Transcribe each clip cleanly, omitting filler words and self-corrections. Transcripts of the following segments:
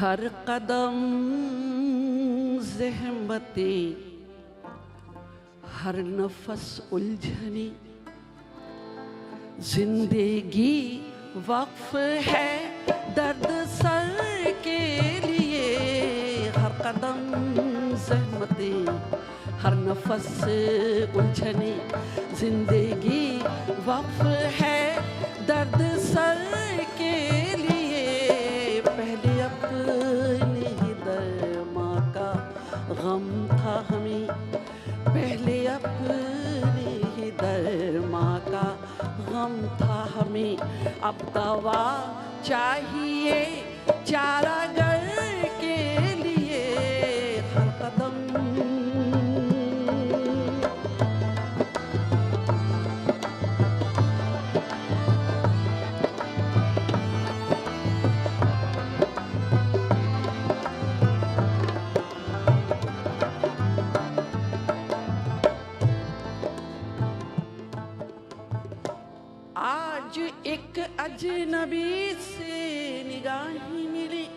हर कदम ज़हमते, हर नफस उलझनी, जिंदगी वक्फ है दर्द सर के लिए। हर कदम ज़हमते, हर नफस उलझनी, जिंदगी वक्फ है दर्द सर के लिए। पहले अपने ही दरमा का गम था हमें, पहले अपने ही दरमा का गम था हमें। अब दवा चाहिए चारागर के लिए। हर कदम आज एक अजनबी से निगाही मिली,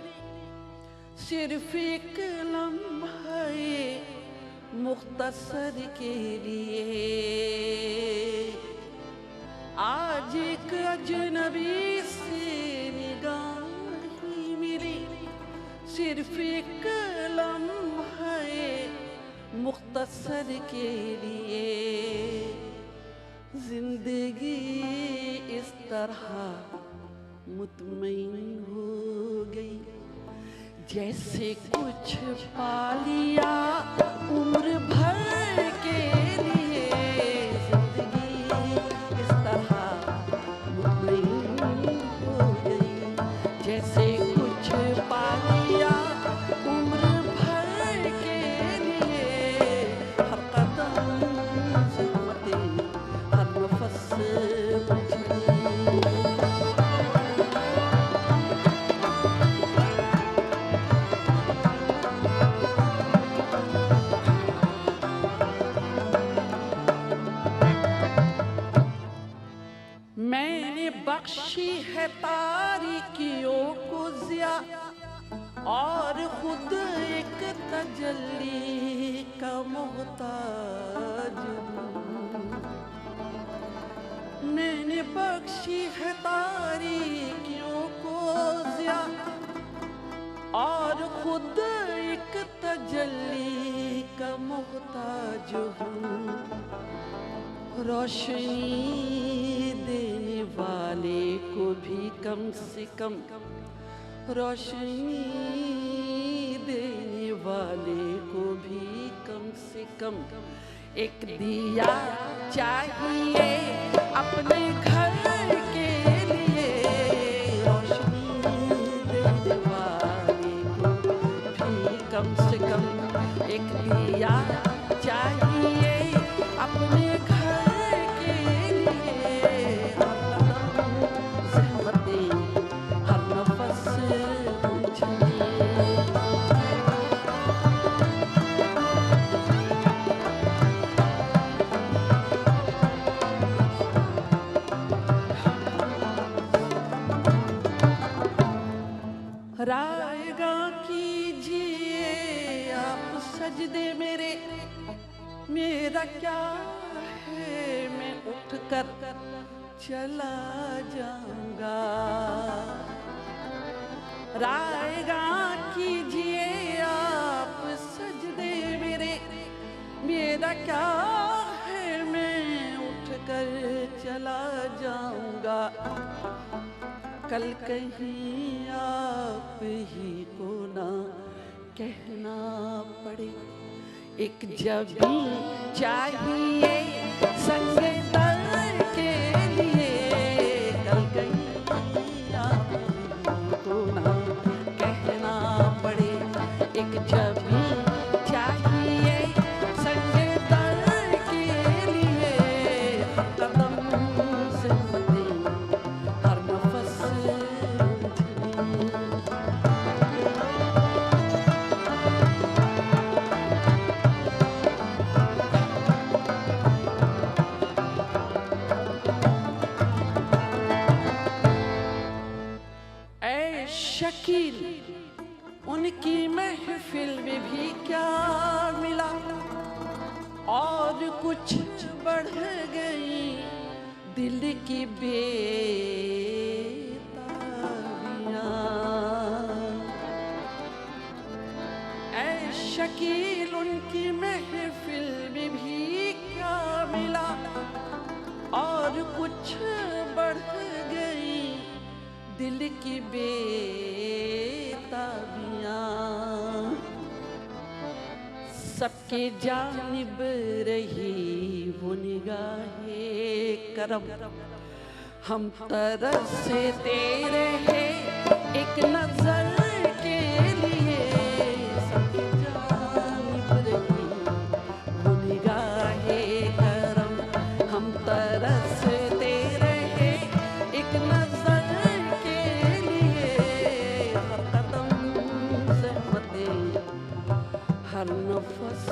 सिर्फ एक लम्हे मुख्तसर के लिए। आज एक अजनबी से निगाही मिली, सिर्फ एक लम्हे मुख्तसर के लिए। जिंदगी इस तरह मुतमईन हो गई, जैसे कुछ पा लिया उम्र भर के लिए। जिंदगी इस तरह मुतमईन हो गई, जैसे कुछ पा लिया उम्र भर के लिए। हर कदम ज़हमते, हर नफस उलझनी। मैंने बख्शी है तारीकियों को ज़िया, और खुद एक तजल्ली का मोहताज हूँ। मैंने बख्शी है तारीकियों को ज़िया, और खुद एक तजल्ली का मोहताज हूँ। रोशनी देने वाले को भी कम से कम, रोशनी देने वाले को भी कम से कम एक दिया चाहिए अपने घर के लिए। रोशनी देने वाले को भी कम से कम एक दिया चाहिए अपने घर के लिए। हर कदम ज़हमते, हर नफस उलझनी। रायगा कीजिए आप सजदे मेरे, मेरा क्या है मैं उठकर चला जाऊंगा। रायगा कीजिए आप सजदे मेरे, मेरा क्या है मैं उठकर चला जाऊंगा। कल कहीं आप ही को ना कहना पड़े, एक जबी चाहिए संग दर के लिए। कल कहीं आप ही को ना कहना पड़े, एक जबी चाहिए संग दर के लिए। हर कदम ज़हमते, हर नफस उलझनी। उनकी महफिल में भी क्या मिला, और कुछ बढ़ गई दिल की बेताबियां। ऐ शकील उनकी महफिल में भी क्या मिला, और कुछ बढ़ गई दिल की बेताबियां। सबके जानिब रही वो निगाहे करम, हम तरसते रहे एक नजर के लिए। सबके जानिब रही वो निगाहे करम, हम तरसते रहे एक नजर के लिए। हर कदम सहमते, हर नफस